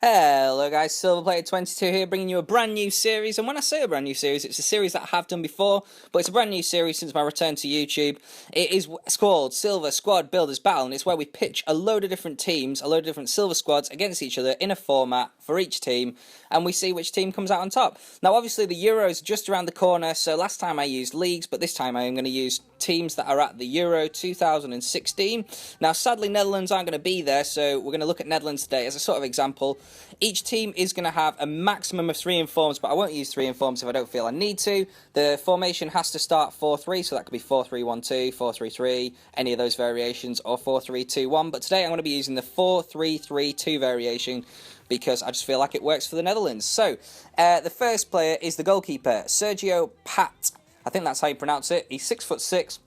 Hello guys, Silverplated22 here, bringing you a brand new series, and when I say a brand new series, it's a series that I have done before, but it's a brand new series since my return to YouTube. It's called Silver Squad Builders Battle, and it's where we pitch a load of different teams, a load of different silver squads against each other in a format for each team, and we see which team comes out on top. Now obviously the Euros are just around the corner, so last time I used leagues, but this time I am going to use teams that are at the Euro 2016. Now sadly Netherlands aren't going to be there, so we're going to look at Netherlands today as a sort of example. Each team is going to have a maximum of 3 informs, but I won't use 3 informs if I don't feel I need to. The formation has to start 4-3, so that could be 4-3-1-2, 4-3-3, any of those variations, or 4-3-2-1. But today I'm going to be using the 4-3-3-2 variation because I just feel like it works for the Netherlands. So, the first player is the goalkeeper, Sergio Pat. I think that's how you pronounce it. He's 6'6".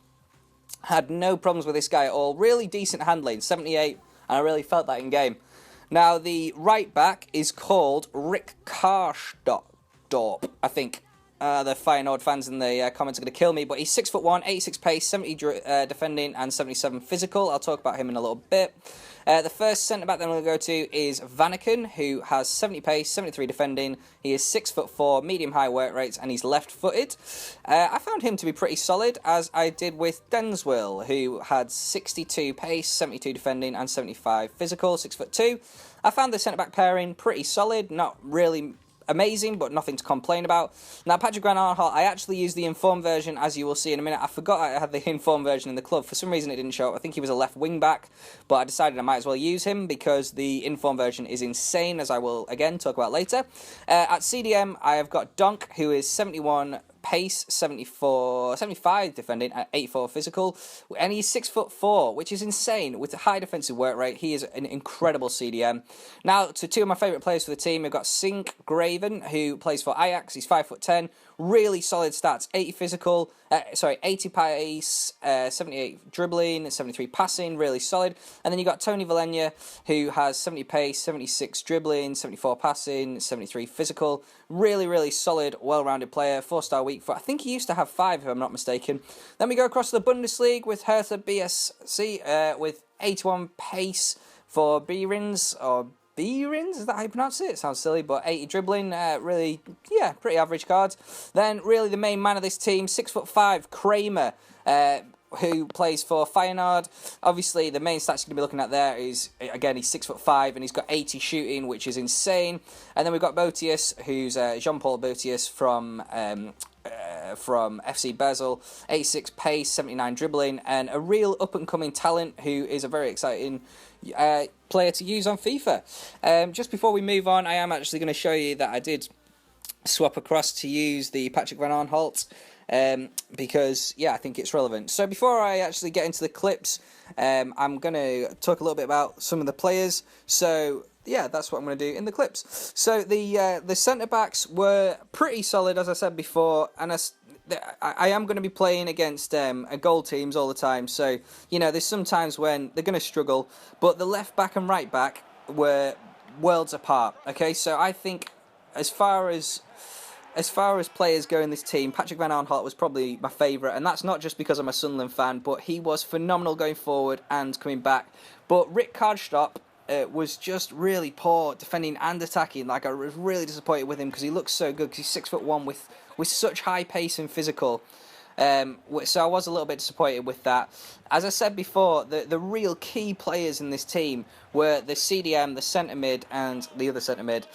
Had no problems with this guy at all. Really decent handling, 78, and I really felt that in game. Now, the right back is called Rick Karsdorp, I think. The Feyenoord fans in the comments are going to kill me, but he's 6'1", 86 pace, 70 defending, and 77 physical. I'll talk about him in a little bit. The first centre-back that I'm going to go to is Vanaken, who has 70 pace, 73 defending. He is 6'4", medium-high work rates, and he's left-footed. I found him to be pretty solid, as I did with Denswil, who had 62 pace, 72 defending, and 75 physical, 6'2". I found the centre-back pairing pretty solid, not really amazing, but nothing to complain about. Now, Patrick Van Aanholt, I actually used the informed version, as you will see in a minute. I forgot I had the informed version in the club. For some reason, it didn't show up. I think he was a left wing back, but I decided I might as well use him because the informed version is insane, as I will, again, talk about later. At CDM, I have got Donk, who is 71 pace, 75 defending, at 84 physical, and he's 6'4", which is insane. With a high defensive work rate, he is an incredible CDM. Now, to two of my favourite players for the team, we've got Sink Graven, who plays for Ajax. He's 5'10", really solid stats, 80 physical, 80 pace, 78 dribbling, 73 passing, really solid. And then you got Tony Valenia, who has 70 pace, 76 dribbling, 74 passing, 73 physical, really solid, well-rounded player, 4-star weak foot. I think he used to have 5, if I'm not mistaken. Then we go across to the Bundesliga with Hertha BSC, with 81 pace for Behrens, or Behrens, is that how you pronounce it? It sounds silly, but 80 dribbling, really, yeah, pretty average cards. Then, really, the main man of this team, 6'5", Kramer, who plays for Feyenoord. Obviously, the main stats you're going to be looking at there is, again, he's 6'5", and he's got 80 shooting, which is insane. And then we've got Boetius, who's Jean-Paul Boetius from FC Basel, 86 pace, 79 dribbling, and a real up-and-coming talent who is a very exciting player to use on FIFA. Just before we move on, I am actually going to show you that I did swap across to use the Patrick Van Aanholt, because, yeah, I think it's relevant. So before I actually get into the clips, I'm going to talk a little bit about some of the players. So, yeah, that's what I'm going to do in the clips. So the centre-backs were pretty solid, as I said before, and I am going to be playing against goal teams all the time, so, you know, there's some times when they're going to struggle, but the left-back and right-back were worlds apart, okay? So I think as far as players go in this team, Patrick Van Aanholt was probably my favourite, and that's not just because I'm a Sunderland fan, but he was phenomenal going forward and coming back. But Rick Karsdorp was just really poor defending and attacking. Like, I was really disappointed with him because he looks so good, because he's 6'1" with such high pace and physical. So I was a little bit disappointed with that. As I said before, the real key players in this team were the CDM, the centre mid, and the other centre mid.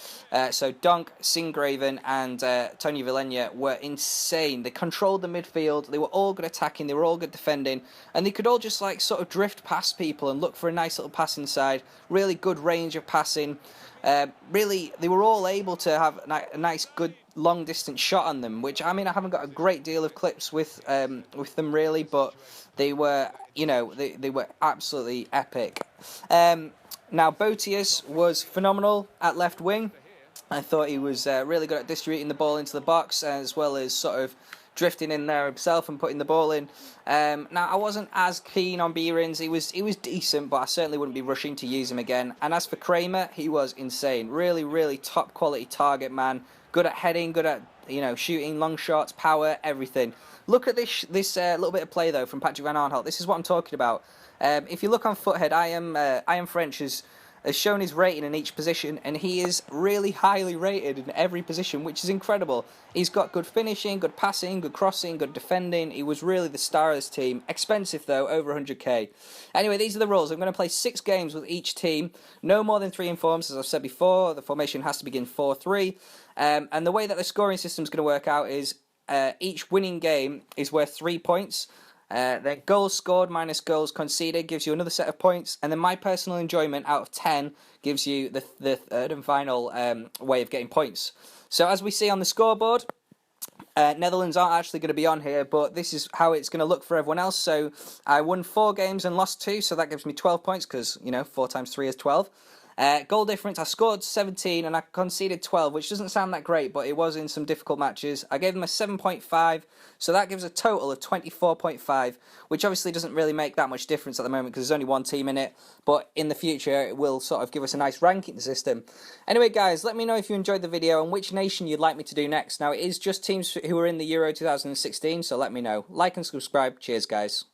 So Donk, Singraven, and Tony Valenia were insane. They controlled the midfield. They were all good attacking. They were all good defending, and they could all just like sort of drift past people and look for a nice little pass inside. Really good range of passing. Really, they were all able to have a nice, good, long-distance shot on them, which, I mean, I haven't got a great deal of clips with them, really, but they were, you know, they were absolutely epic. Now, Boetius was phenomenal at left wing. I thought he was really good at distributing the ball into the box, as well as sort of drifting in there himself and putting the ball in. Now, I wasn't as keen on Behrens. He was decent, but I certainly wouldn't be rushing to use him again. And as for Kramer, he was insane. Really top quality target man. Good at heading, good at, you know, shooting, long shots, power, everything. Look at this little bit of play though from Patrick Van Aanholt. This is what I'm talking about. If you look on Foothead, I am French, as has shown his rating in each position, and he is really highly rated in every position, which is incredible. He's got good finishing, good passing, good crossing, good defending. He was really the star of this team. Expensive though, over 100k. Anyway, these are the rules. I'm going to play 6 games with each team, no more than 3 informs, as I've said before. The formation has to begin 4-3, and the way that the scoring system is going to work out is each winning game is worth 3 points. Then goals scored minus goals conceded gives you another set of points, and then my personal enjoyment out of 10 gives you the third and final way of getting points. So as we see on the scoreboard, Netherlands aren't actually going to be on here, but this is how it's going to look for everyone else. So I won 4 games and lost 2, so that gives me 12 points because, 4 times 3 is 12. Goal difference, I scored 17 and I conceded 12, which doesn't sound that great, but it was in some difficult matches. I gave them a 7.5, so that gives a total of 24.5, which obviously doesn't really make that much difference at the moment because there's only one team in it, but in the future it will sort of give us a nice ranking system. Anyway guys, let me know if you enjoyed the video and which nation you'd like me to do next. Now it is just teams who are in the Euro 2016, so let me know. Like and subscribe. Cheers guys.